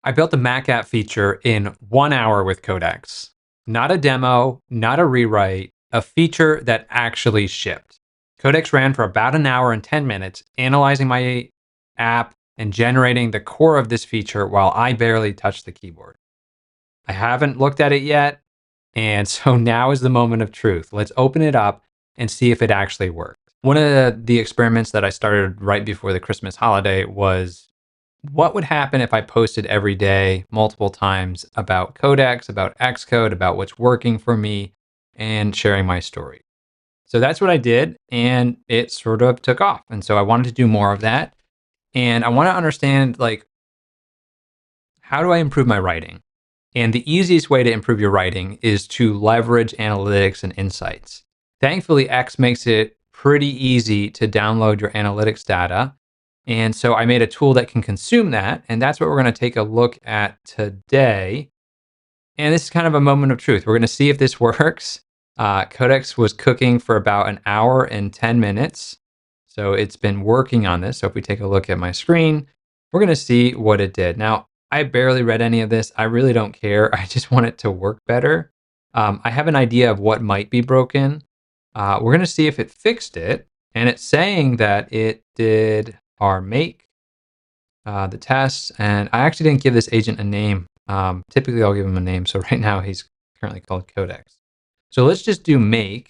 I built a Mac app feature in 1 hour with Codex. Not a demo, not a rewrite, a feature that actually shipped. Codex ran for about an hour and 10 minutes, analyzing my app and generating the core of this feature while I barely touched the keyboard. I haven't looked at it yet, and so now is the moment of truth. Let's open it up and see if it actually worked. One of the experiments that I started right before the Christmas holiday was what would happen if I posted every day, multiple times about Codex, about Xcode, about what's working for me, and sharing my story. So that's what I did, and it sort of took off. And so I wanted to do more of that. And I want to understand, like, how do I improve my writing? And the easiest way to improve your writing is to leverage analytics and insights. Thankfully, X makes it pretty easy to download your analytics data. And so I made a tool that can consume that. And that's what we're going to take a look at today. And this is kind of a moment of truth. We're going to see if this works. Codex was cooking for about an hour and 10 minutes. So it's been working on this. So if we take a look at my screen, we're going to see what it did. Now, I barely read any of this. I really don't care. I just want it to work better. I have an idea of what might be broken. We're going to see if it fixed it. And it's saying that it did our make, the tests. And I actually didn't give this agent a name. Typically, I'll give him a name. So right now, he's currently called Codex. So let's just do make.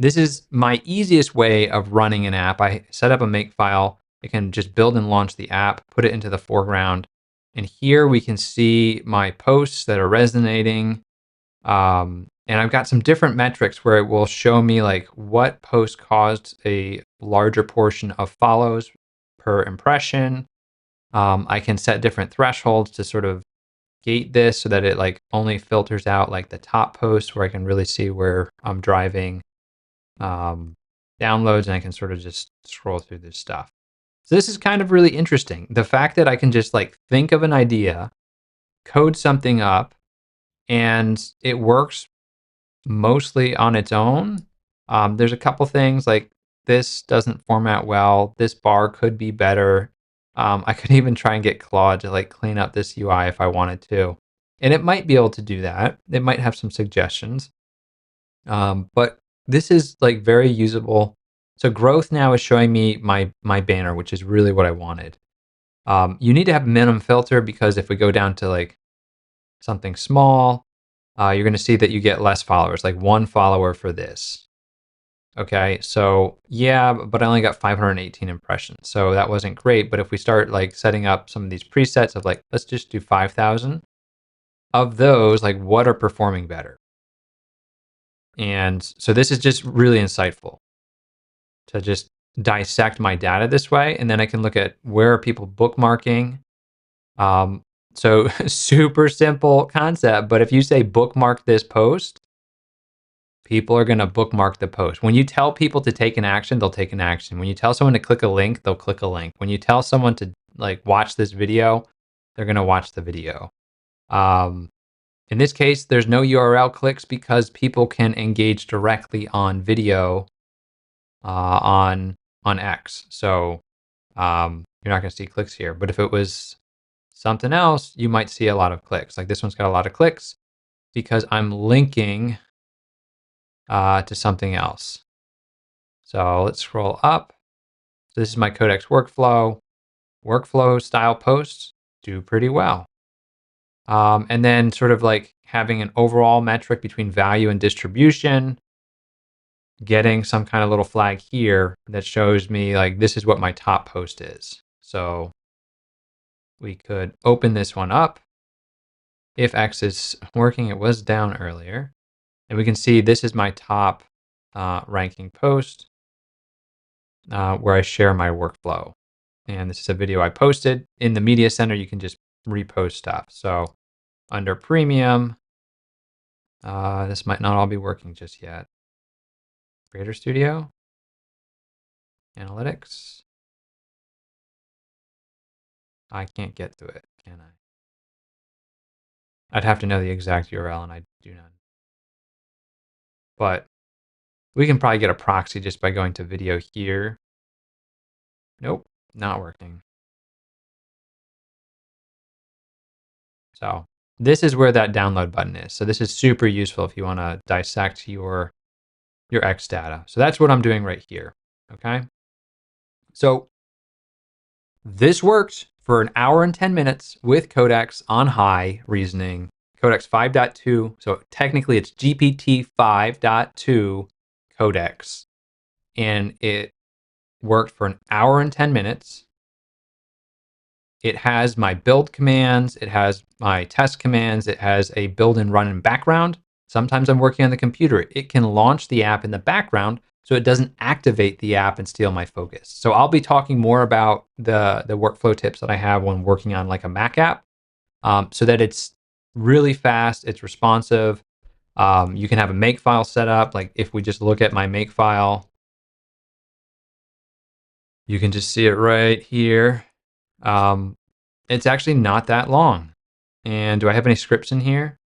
This is my easiest way of running an app. I set up a Makefile. It can just build and launch the app, put it into the foreground. And here we can see my posts that are resonating. And I've got some different metrics where it will show me like what post caused a larger portion of follows per impression. I can set different thresholds to sort of gate this so that it like only filters out like the top posts where I can really see where I'm driving downloads, and I can sort of just scroll through this stuff. So this is kind of really interesting. The fact that I can just like think of an idea, code something up, and it works mostly on its own. There's a couple things like this doesn't format well. This bar could be better. I could even try and get Claude to like clean up this UI if I wanted to. And it might be able to do that. It might have some suggestions. But this is like very usable. So growth now is showing me my banner, which is really what I wanted. You need to have a minimum filter because if we go down to like something small, you're going to see that you get less followers, like 1 follower for this. Okay, so yeah, but I only got 518 impressions, so that wasn't great. But if we start like setting up some of these presets of like, let's just do 5,000 of those, like what are performing better? And so this is just really insightful to just dissect my data this way. And then I can look at where are people bookmarking. So super simple concept, but if you say bookmark this post, people are going to bookmark the post. When you tell people to take an action, they'll take an action. When you tell someone to click a link, they'll click a link. When you tell someone to like watch this video, they're going to watch the video. In this case, there's no URL clicks because people can engage directly on video on X. So you're not going to see clicks here. But if it was something else, you might see a lot of clicks. Like this one's got a lot of clicks because I'm linking to something else. So let's scroll up. So this is my Codex workflow. Workflow style posts do pretty well. And then sort of like having an overall metric between value and distribution, getting some kind of little flag here that shows me like this is what my top post is. So we could open this one up. If X is working, it was down earlier. And we can see this is my top ranking post where I share my workflow. And this is a video I posted. In the media center, you can just repost stuff. So under premium, this might not all be working just yet. Creator Studio, analytics. I can't get to it, can I? I'd have to know the exact URL, and I do not. But we can probably get a proxy just by going to video here. Nope, not working. So this is where that download button is. So this is super useful if you want to dissect your X data. So that's what I'm doing right here. Okay. So this worked for an hour and 10 minutes with Codex on high reasoning, Codex 5.2. So technically it's GPT 5.2 Codex. And it worked for an hour and 10 minutes. It has my build commands, it has my test commands, it has a build and run in background. Sometimes I'm working on the computer. It can launch the app in the background so it doesn't activate the app and steal my focus. So I'll be talking more about the workflow tips that I have when working on like a Mac app, so that it's really fast, it's responsive. You can have a Makefile set up. Like if we just look at my Makefile, you can just see it right here. Um, it's actually not that long. And do I have any scripts in here?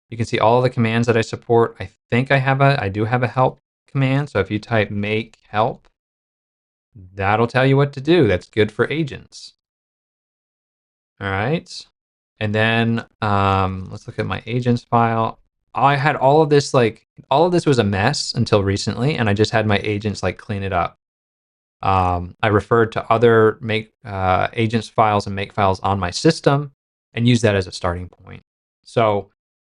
You can see all of the commands that I support. I do have a help command. So if you type make help, that'll tell you what to do. That's good for agents. All right. And then let's look at my agents file. I had all of this, all of this was a mess until recently, and I just had my agents clean it up. I referred to other make agents files and make files on my system and use that as a starting point. So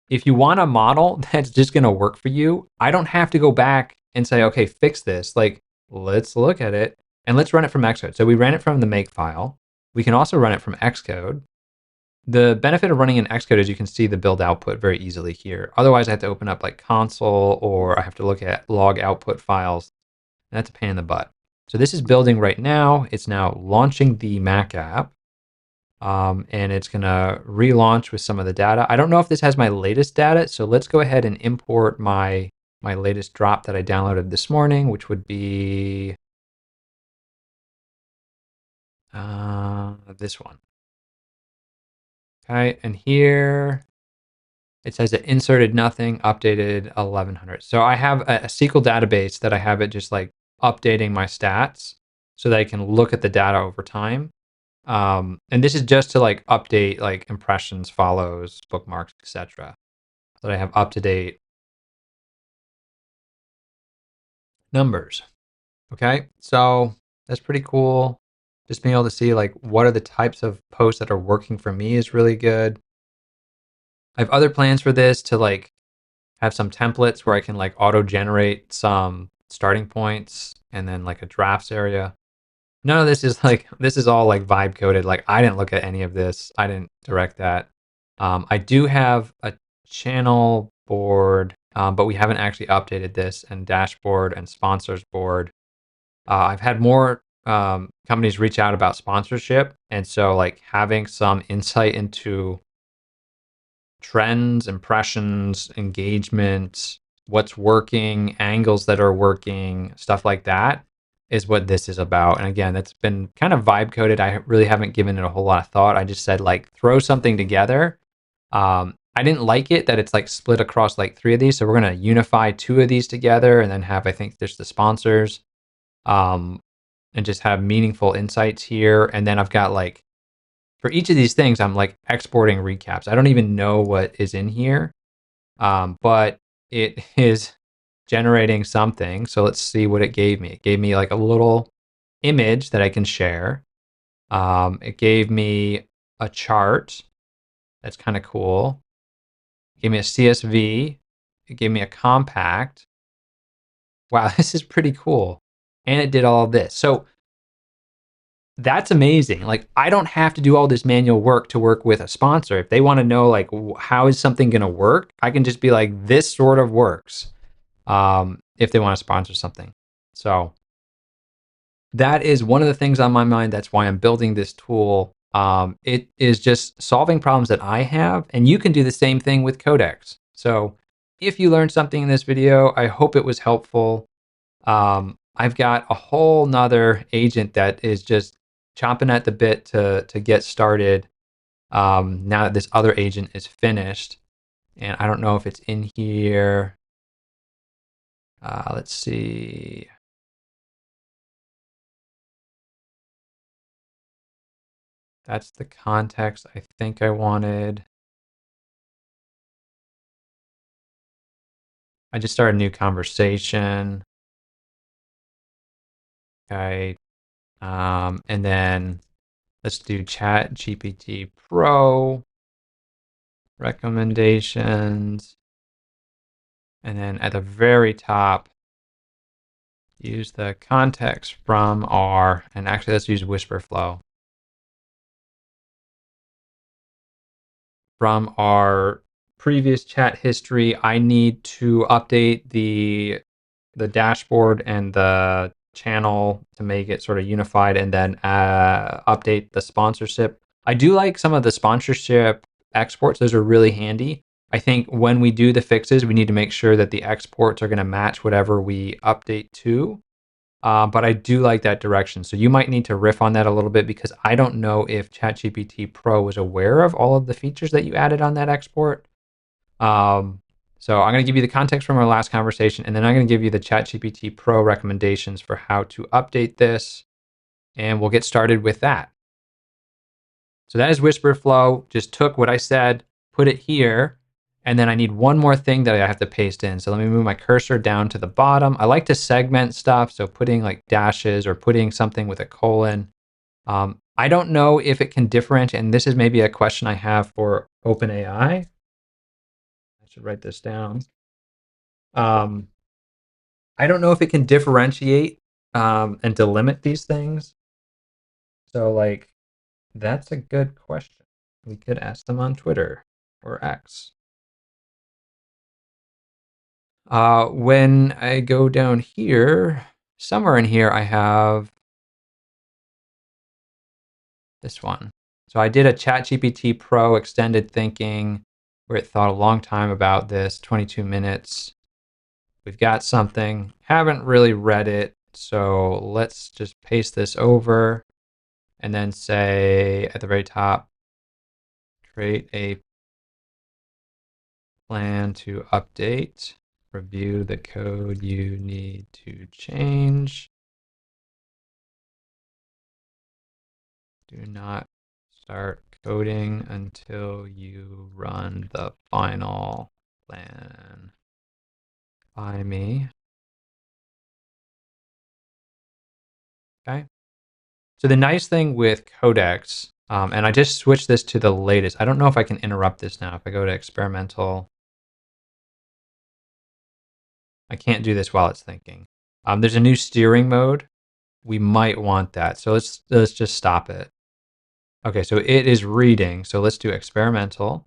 if you want a model that's just going to work for you, I don't have to go back and say, okay, fix this. Let's look at it and let's run it from Xcode. So we ran it from the make file. We can also run it from Xcode. The benefit of running in Xcode is you can see the build output very easily here. Otherwise, I have to open up console, or I have to look at log output files. And that's a pain in the butt. So this is building right now. It's now launching the Mac app, and it's going to relaunch with some of the data. I don't know if this has my latest data, so let's go ahead and import my latest drop that I downloaded this morning, which would be this one. Okay, and here it says it inserted nothing, updated 1100. So I have a SQL database that I have it just updating my stats so that I can look at the data over time. And this is just to update impressions, follows, bookmarks, etc. So that I have up to date numbers. Okay, so that's pretty cool. Just being able to see what are the types of posts that are working for me is really good. I have other plans for this to have some templates where I can auto generate some starting points and then a drafts area. None of this is this is all vibe coded. I didn't look at any of this. I didn't direct that. I do have a channel board, but we haven't actually updated this, and dashboard and sponsors board. I've had more companies reach out about sponsorship, and so having some insight into trends, impressions, engagement, what's working, angles that are working, stuff like that is what this is about. And again, that's been kind of vibe coded. I really haven't given it a whole lot of thought. I just said throw something together. I didn't like it that it's split across three of these. So we're going to unify two of these together and then have, I think there's the sponsors, and just have meaningful insights here. And then I've got for each of these things, I'm exporting recaps. I don't even know what is in here, but it is generating something. So let's see what it gave me. It gave me a little image that I can share. It gave me a chart. That's kind of cool. It gave me a CSV. It gave me a compact. Wow, this is pretty cool. And it did all of this. So that's amazing. I don't have to do all this manual work to work with a sponsor. If they want to know how is something going to work, I can just be this sort of works, if they want to sponsor something. So that is one of the things on my mind. That's why I'm building this tool. It is just solving problems that I have, and you can do the same thing with Codex. So if you learned something in this video, I hope it was helpful. I've got a whole nother agent that is just chomping at the bit to get started, now that this other agent is finished. And I don't know if it's in here. Let's see. That's the context I think I wanted. I just started a new conversation. Okay. And then let's do ChatGPT Pro recommendations. And then at the very top, use the context from and actually let's use Whisper Flow. From our previous chat history, I need to update the dashboard and the channel to make it sort of unified, and then update the sponsorship. I do like some of the sponsorship exports. Those are really handy. I think when we do the fixes, we need to make sure that the exports are going to match whatever we update to. But I do like that direction. So you might need to riff on that a little bit, because I don't know if ChatGPT Pro was aware of all of the features that you added on that export. So I'm going to give you the context from our last conversation, and then I'm going to give you the ChatGPT Pro recommendations for how to update this, and we'll get started with that. So that is Whisper Flow. Just took what I said, put it here, and then I need one more thing that I have to paste in. So let me move my cursor down to the bottom. I like to segment stuff, so putting like dashes or putting something with a colon. I don't know if it can differentiate, and this is maybe a question I have for OpenAI. I should write this down. I don't know if it can differentiate and delimit these things. So, like, that's a good question. We could ask them on Twitter or X. When I go down here, somewhere in here, I have this one. So I did a ChatGPT Pro extended thinking where it thought a long time about this, 22 minutes. We've got something, haven't really read it. So let's just paste this over and then say at the very top, create a plan to update, review the code you need to change. Do not start coding until you run the final plan by me. Okay. So the nice thing with Codex, and I just switched this to the latest. I don't know if I can interrupt this now. If I go to experimental, I can't do this while it's thinking. There's a new steering mode. We might want that. So let's just stop it. Okay, so it is reading. So let's do experimental.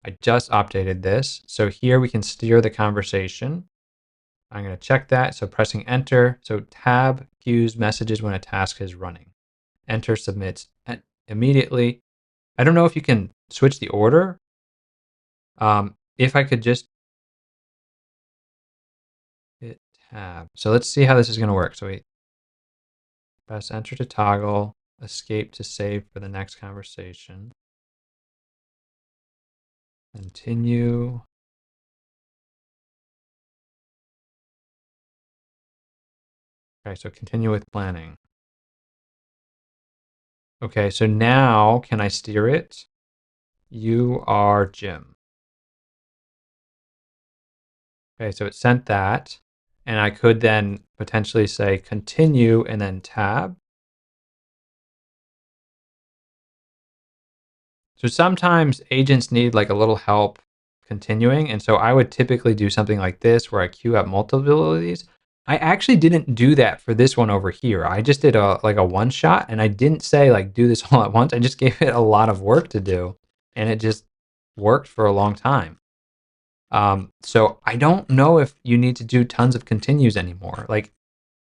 I just updated this. So here we can steer the conversation. I'm going to check that. So pressing enter. So tab queues messages when a task is running. Enter submits immediately. I don't know if you can switch the order. If I could just hit tab. So let's see how this is going to work. So we press enter to toggle, escape to save for the next conversation. Continue. Okay, so continue with planning. Okay, so now can I steer it? You are Jim. Okay, so it sent that. And I could then potentially say continue and then tab. So sometimes agents need like a little help continuing. And so I would typically do something like this where I queue up multiple of these. I actually didn't do that for this one over here. I just did a one shot, and I didn't say like do this all at once. I just gave it a lot of work to do, and it just worked for a long time. So I don't know if you need to do tons of continues anymore. Like,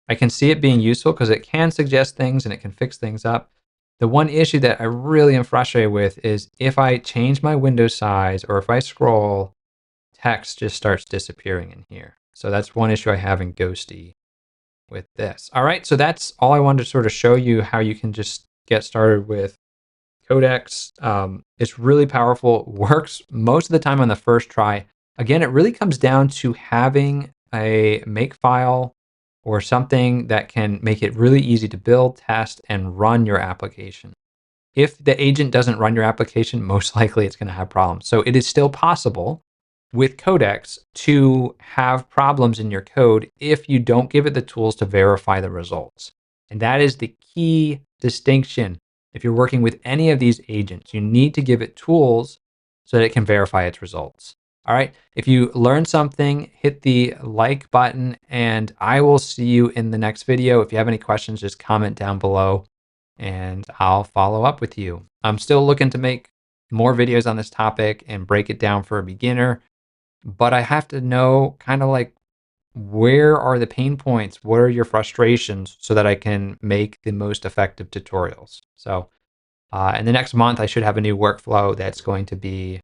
I can see it being useful because it can suggest things and it can fix things up. The one issue that I really am frustrated with is if I change my window size or if I scroll, text just starts disappearing in here. So that's one issue I have in Ghosty with this. All right, so that's all I wanted to sort of show you how you can just get started with Codex. It's really powerful, works most of the time on the first try. Again, it really comes down to having a Makefile or something that can make it really easy to build, test, and run your application. If the agent doesn't run your application, most likely it's going to have problems. So it is still possible. with Codex to have problems in your code if you don't give it the tools to verify the results. And that is the key distinction. If you're working with any of these agents, you need to give it tools so that it can verify its results. All right. If you learned something, hit the like button, and I will see you in the next video. If you have any questions, just comment down below and I'll follow up with you. I'm still looking to make more videos on this topic and break it down for a beginner, but I have to know kind of like, where are the pain points? What are your frustrations so that I can make the most effective tutorials? So in the next month, I should have a new workflow that's going to be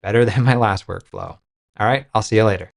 better than my last workflow. All right, I'll see you later.